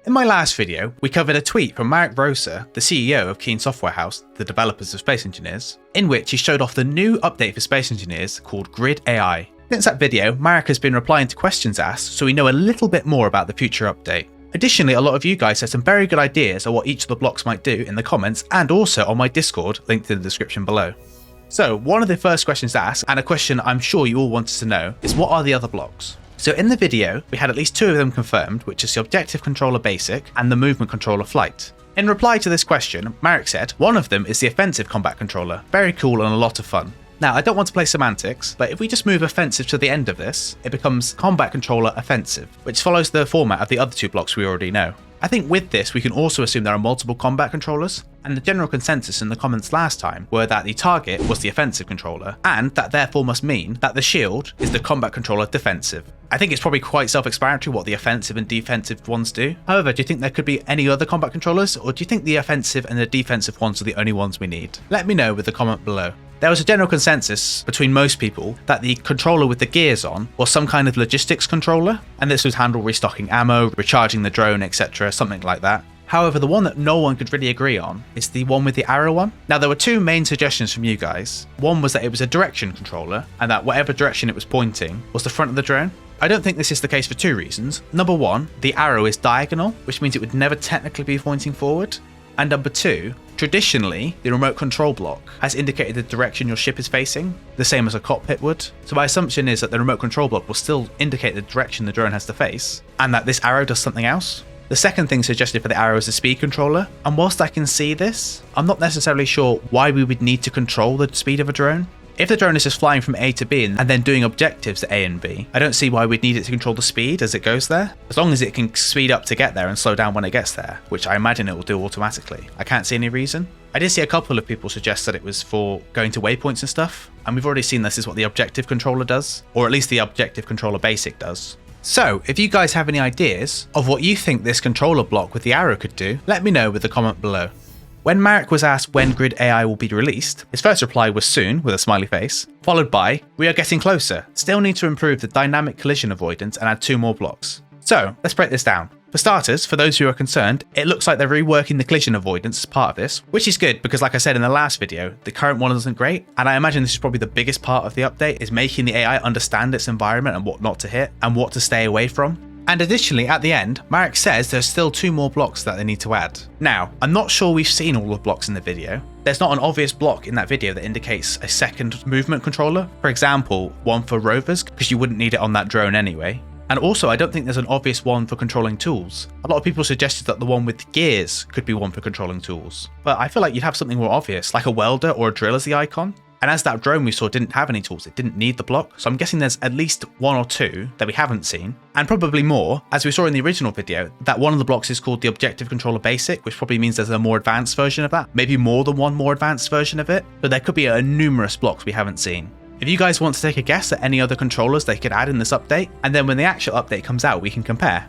In my last video, we covered a tweet from Marek Rosa, the CEO of Keen Software House, the developers of Space Engineers, in which he showed off the new update for Space Engineers called GRID AI. Since that video, Marek has been replying to questions asked, so we know a little bit more about the future update. Additionally, a lot of you guys had some very good ideas on what each of the blocks might do in the comments and also on my Discord, linked in the description below. So, one of the first questions asked, and a question I'm sure you all wanted to know, is what are the other blocks? So in the video, we had at least two of them confirmed, which is the Objective Controller Basic and the Movement Controller Flight. In reply to this question, Marek said, one of them is the Offensive Combat Controller, very cool and a lot of fun. Now, I don't want to play semantics, but if we just move offensive to the end of this, it becomes Combat Controller Offensive, which follows the format of the other two blocks we already know. I think with this, we can also assume there are multiple combat controllers, and the general consensus in the comments last time were that the target was the offensive controller, and that therefore must mean that the shield is the combat controller defensive. I think it's probably quite self-explanatory what the offensive and defensive ones do. However, do you think there could be any other combat controllers, or do you think the offensive and the defensive ones are the only ones we need? Let me know with the comment below. There was a general consensus between most people that the controller with the gears on was some kind of logistics controller, and this would handle restocking ammo, recharging the drone, etc., something like that. However, the one that no one could really agree on is the one with the arrow on. Now, there were two main suggestions from you guys. One was that it was a direction controller, and that whatever direction it was pointing was the front of the drone. I don't think this is the case for two reasons. Number one, the arrow is diagonal, which means it would never technically be pointing forward. And number two, traditionally, the remote control block has indicated the direction your ship is facing, the same as a cockpit would. So my assumption is that the remote control block will still indicate the direction the drone has to face, and that this arrow does something else. The second thing suggested for the arrow is a speed controller, and whilst I can see this, I'm not necessarily sure why we would need to control the speed of a drone. If the drone is just flying from A to B and then doing objectives at A and B, I don't see why we'd need it to control the speed as it goes there, as long as it can speed up to get there and slow down when it gets there, which I imagine it will do automatically. I can't see any reason. I did see a couple of people suggest that it was for going to waypoints and stuff, and we've already seen this is what the Objective Controller does, or at least the Objective Controller Basic does. So, if you guys have any ideas of what you think this controller block with the arrow could do, let me know with the comment below. When Marek was asked when GRID AI will be released, his first reply was soon, with a smiley face, followed by, we are getting closer, still need to improve the dynamic collision avoidance and add 2 more blocks. So, let's break this down. For starters, for those who are concerned, it looks like they're reworking the collision avoidance as part of this, which is good because like I said in the last video, the current one isn't great, and I imagine this is probably the biggest part of the update, is making the AI understand its environment and what not to hit, and what to stay away from. And additionally, at the end, Marek says there's still 2 more blocks that they need to add. Now, I'm not sure we've seen all the blocks in the video. There's not an obvious block in that video that indicates a second movement controller. For example, one for rovers, because you wouldn't need it on that drone anyway. And also, I don't think there's an obvious one for controlling tools. A lot of people suggested that the one with gears could be one for controlling tools. But I feel like you'd have something more obvious, like a welder or a drill as the icon. And as that drone we saw didn't have any tools, it didn't need the block, so I'm guessing there's at least 1 or 2 that we haven't seen, and probably more, as we saw in the original video, that one of the blocks is called the Objective Controller Basic, which probably means there's a more advanced version of that, maybe more than one more advanced version of it, but there could be numerous blocks we haven't seen. If you guys want to take a guess at any other controllers they could add in this update, and then when the actual update comes out we can compare.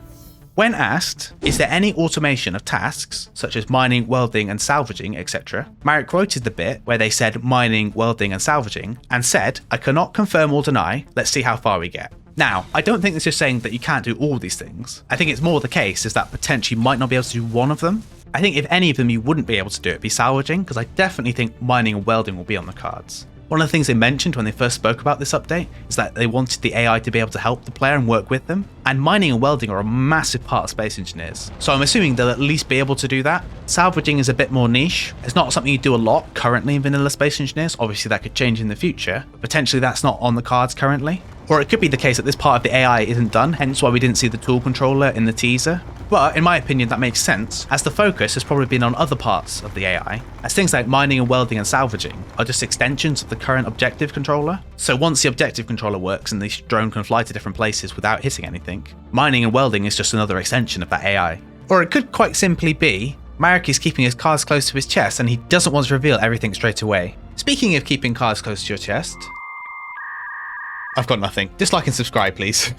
When asked, is there any automation of tasks, such as mining, welding and salvaging, etc., Marek quoted the bit where they said mining, welding and salvaging, and said, I cannot confirm or deny, let's see how far we get. Now, I don't think this is saying that you can't do all these things. I think it's more the case is that potentially you might not be able to do one of them. I think if any of them you wouldn't be able to do, it'd be salvaging, because I definitely think mining and welding will be on the cards. One of the things they mentioned when they first spoke about this update is that they wanted the AI to be able to help the player and work with them, and mining and welding are a massive part of Space Engineers, so I'm assuming they'll at least be able to do that. Salvaging is a bit more niche. It's not something you do a lot currently in vanilla Space Engineers, obviously that could change in the future, but potentially that's not on the cards currently. Or it could be the case that this part of the AI isn't done, hence why we didn't see the tool controller in the teaser. But in my opinion that makes sense, as the focus has probably been on other parts of the AI, as things like mining and welding and salvaging are just extensions of the current objective controller. So once the objective controller works and the drone can fly to different places without hitting anything, mining and welding is just another extension of that AI. Or it could quite simply be, Marek is keeping his cards close to his chest and he doesn't want to reveal everything straight away. Speaking of keeping cards close to your chest, I've got nothing. Dislike and subscribe, please.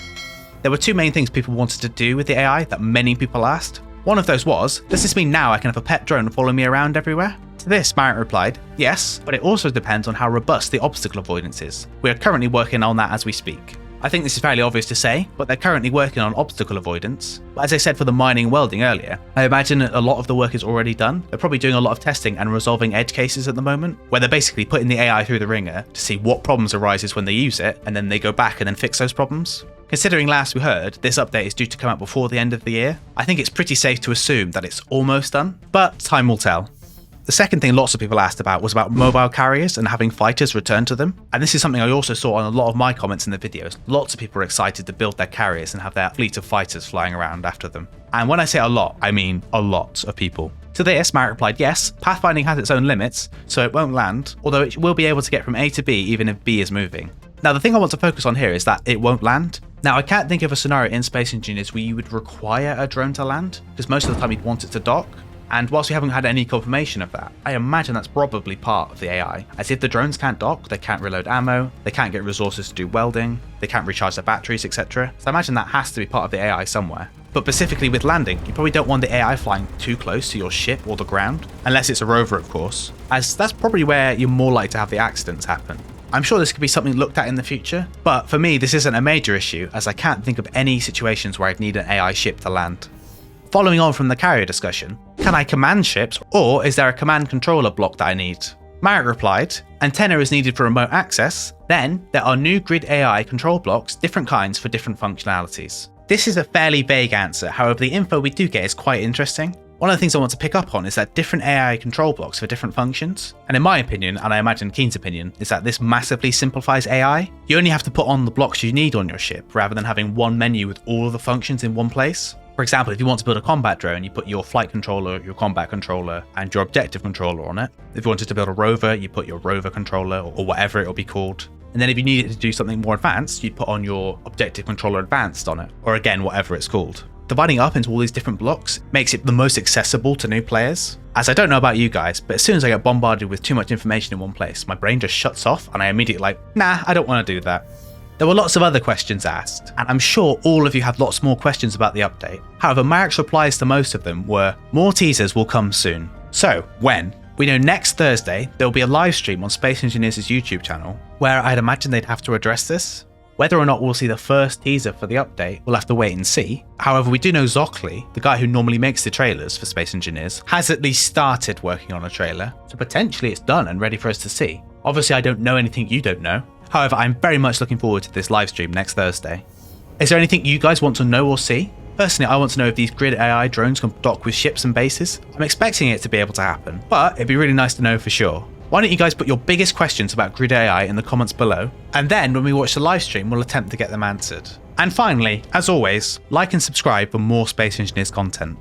There were 2 main things people wanted to do with the AI that many people asked. One of those was, does this mean now I can have a pet drone follow me around everywhere? To this, Marek replied, yes, but it also depends on how robust the obstacle avoidance is. We are currently working on that as we speak. I think this is fairly obvious to say, but they're currently working on obstacle avoidance. But as I said for the mining and welding earlier, I imagine a lot of the work is already done. They're probably doing a lot of testing and resolving edge cases at the moment, where they're basically putting the AI through the ringer to see what problems arises when they use it, and then they go back and then fix those problems. Considering last we heard, this update is due to come out before the end of the year, I think it's pretty safe to assume that it's almost done, but time will tell. The second thing lots of people asked about was about mobile carriers and having fighters return to them. And this is something I also saw on a lot of my comments in the videos. Lots of people are excited to build their carriers and have their fleet of fighters flying around after them. And when I say a lot, I mean a lot of people. To this, Marek replied, yes, pathfinding has its own limits, so it won't land, although it will be able to get from A to B even if B is moving. Now, the thing I want to focus on here is that it won't land. Now, I can't think of a scenario in Space Engineers where you would require a drone to land, because most of the time you'd want it to dock. And whilst we haven't had any confirmation of that, I imagine that's probably part of the AI, as if the drones can't dock, they can't reload ammo, they can't get resources to do welding, they can't recharge their batteries, etc. So I imagine that has to be part of the AI somewhere. But specifically with landing, you probably don't want the AI flying too close to your ship or the ground, unless it's a rover of course, as that's probably where you're more likely to have the accidents happen. I'm sure this could be something looked at in the future, but for me this isn't a major issue, as I can't think of any situations where I'd need an AI ship to land. Following on from the carrier discussion, can I command ships, or is there a command controller block that I need? Marek replied, antenna is needed for remote access, then there are new GRID AI control blocks, different kinds for different functionalities. This is a fairly vague answer, however the info we do get is quite interesting. One of the things I want to pick up on is that different AI control blocks for different functions, and in my opinion, and I imagine Keen's opinion, is that this massively simplifies AI. You only have to put on the blocks you need on your ship, rather than having one menu with all of the functions in one place. For example, if you want to build a combat drone, you put your flight controller, your combat controller, and your objective controller on it. If you wanted to build a rover, you put your rover controller, or whatever it'll be called. And then if you needed to do something more advanced, you'd put on your objective controller advanced on it, or again, whatever it's called. Dividing up into all these different blocks makes it the most accessible to new players. As I don't know about you guys, but as soon as I get bombarded with too much information in one place, my brain just shuts off and I immediately nah, I don't want to do that. There were lots of other questions asked, and I'm sure all of you have lots more questions about the update. However, Marek's replies to most of them were, more teasers will come soon. So, when? We know next Thursday there will be a live stream on Space Engineers' YouTube channel, where I'd imagine they'd have to address this. Whether or not we'll see the first teaser for the update, we'll have to wait and see. However, we do know Zockley, the guy who normally makes the trailers for Space Engineers, has at least started working on a trailer, so potentially it's done and ready for us to see. Obviously I don't know anything you don't know. However, I'm very much looking forward to this live stream next Thursday. Is there anything you guys want to know or see? Personally, I want to know if these GRID AI drones can dock with ships and bases. I'm expecting it to be able to happen, but it'd be really nice to know for sure. Why don't you guys put your biggest questions about GRID AI in the comments below, and then when we watch the live stream, we'll attempt to get them answered. And finally, as always, like and subscribe for more Space Engineers content.